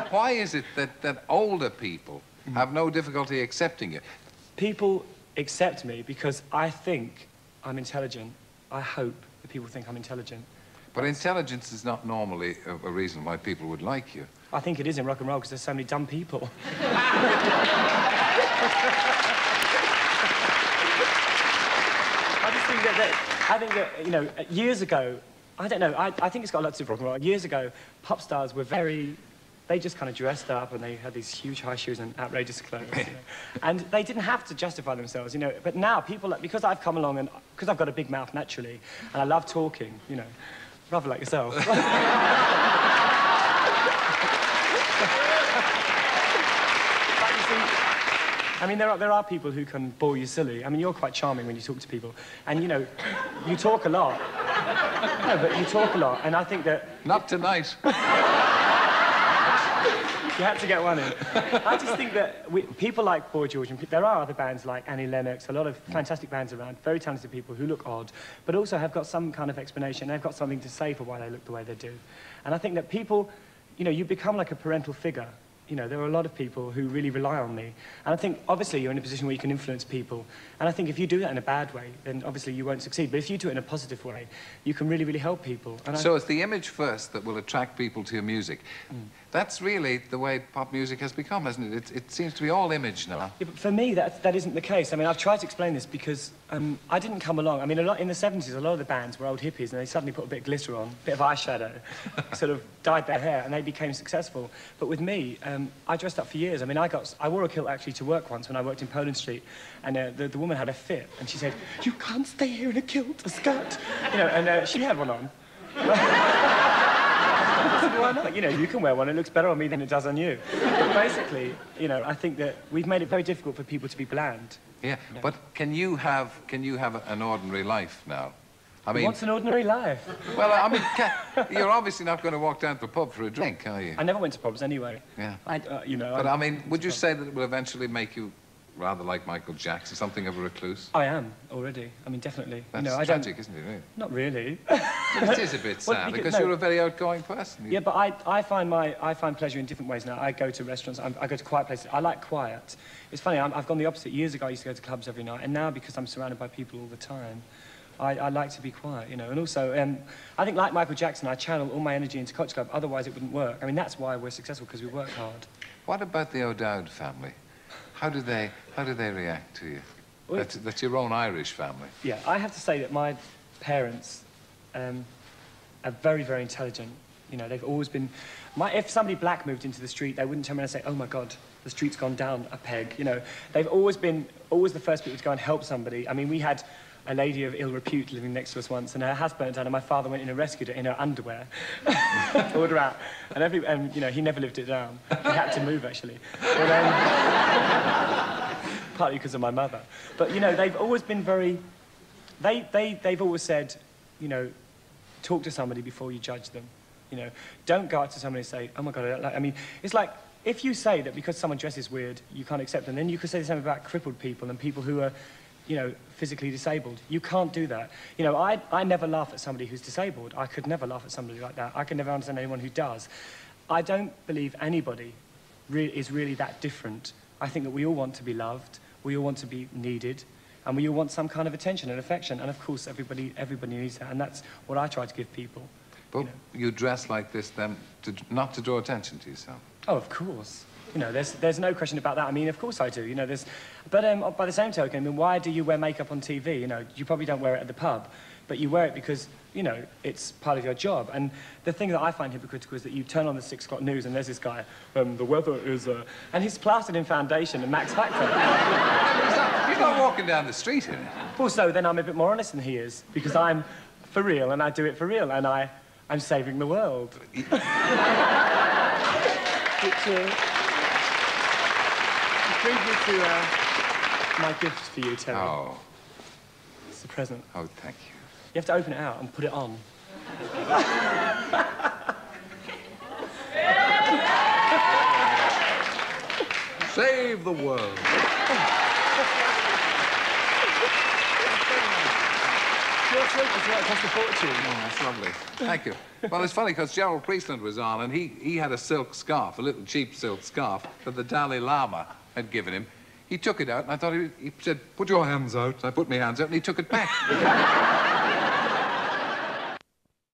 Why is it that older people have no difficulty accepting you? People accept me because I think I'm intelligent. I hope that people think I'm intelligent. But intelligence is not normally a reason why people would like you. I think it is in rock and roll because there's so many dumb people. I think that, you know, years ago, I don't know, I think it's got a lot to do with rock and roll. Years ago, pop stars were they just kind of dressed up and they had these huge high shoes and outrageous clothes, you know. And they didn't have to justify themselves, you know. But now, people, because I've come along and because I've got a big mouth naturally, and I love talking, you know, rather like yourself. I mean, there are people who can bore you silly. I mean, you're quite charming when you talk to people. And, you know, you talk a lot. No, but you talk a lot, and I think that... Not tonight. You had to get one in. I just think that people like Boy George, and there are other bands like Annie Lennox, a lot of fantastic bands around, very talented people who look odd, but also have got some kind of explanation. They've got something to say for why they look the way they do. And I think that people, you know, you become like a parental figure. You know, there are a lot of people who really rely on me. And I think, obviously, you're in a position where you can influence people. And I think if you do that in a bad way, then obviously you won't succeed. But if you do it in a positive way, you can really, really help people. And so it's the image first that will attract people to your music. That's really the way pop music has become, hasn't it? It seems to be all image now. Yeah, but for me, that isn't the case. I mean, I've tried to explain this because I didn't come along. I mean, in the 70s, a lot of the bands were old hippies, and they suddenly put a bit of glitter on, a bit of eyeshadow, sort of dyed their hair, and they became successful. But with me, I dressed up for years. I mean, I wore a kilt actually to work once when I worked in Poland Street, and the woman had a fit, and she said, "You can't stay here in a kilt, a skirt." You know, and she had one on. I said, why not? You know, you can wear one. It looks better on me than it does on you. But basically, you know, I think that we've made it very difficult for people to be bland. Yeah, but can you have an ordinary life now? I mean, what's an ordinary life? Well, I mean, you're obviously not going to walk down to the pub for a drink, are you? I never went to pubs anyway. Yeah. You know. But I mean, would you say that it will eventually make you rather like Michael Jackson, something of a recluse? I am already. I mean, definitely. That's you know, tragic, isn't it? Really? Not really. It is a bit sad because you're a very outgoing person. Yeah, but I find pleasure in different ways now. I go to restaurants. I go to quiet places. I like quiet. It's funny. I've gone the opposite. Years ago, I used to go to clubs every night, and now because I'm surrounded by people all the time, I like to be quiet, you know. And also, I think like Michael Jackson, I channel all my energy into Culture Club. Otherwise, it wouldn't work. I mean, that's why we're successful, because we work hard. What about the O'Dowd family? How do they react to you? Well, that's your own Irish family. Yeah, I have to say that my parents are very, very intelligent. You know, they've always been... if somebody black moved into the street, they wouldn't turn around and say, "Oh, my God, the street's gone down a peg." You know, they've always been the first people to go and help somebody. I mean, we had a lady of ill repute living next to us once, and her house burnt down, and my father went in and rescued her in her underwear. Pulled her out. And, you know, he never lived it down. He had to move, actually. But, partly because of my mother. But, you know, they've always been very... They've always said, you know, talk to somebody before you judge them. You know, don't go up to somebody and say, "Oh, my God, I don't like..." I mean, it's like, if you say that because someone dresses weird, you can't accept them, then you could say the same about crippled people and people who are, you know, physically disabled. You can't do that. You know, I never laugh at somebody who's disabled. I could never laugh at somebody like that. I can never understand anyone who does. I don't believe anybody is really that different. I think that we all want to be loved, we all want to be needed, and we all want some kind of attention and affection. And of course, everybody needs that, and that's what I try to give people. But you dress like this then, not to draw attention to yourself? Oh, of course. You know, there's no question about that. I mean, of course I do. You know, but by the same token, I mean, why do you wear makeup on TV? You know, you probably don't wear it at the pub, but you wear it because, you know, it's part of your job. And the thing that I find hypocritical is that you turn on the 6 o'clock news and there's this guy, the weather is, and he's plastered in foundation and Max Factor. You're not walking down the street here. Also, then I'm a bit more honest than he is, because I'm for real and I do it for real, and I'm saving the world. Which, brings me to my gift for you, Terry. Oh. It's a present. Oh, thank you. You have to open it out and put it on. Save the world. your silk is right, cost a fortune. Oh, that's lovely. Thank you. Well, it's funny because Gerald Priestland was on, and he had a silk scarf, a little cheap silk scarf that the Dalai Lama had given him. He took it out, and I thought he said, "Put your hands out." I put my hands out, and he took it back.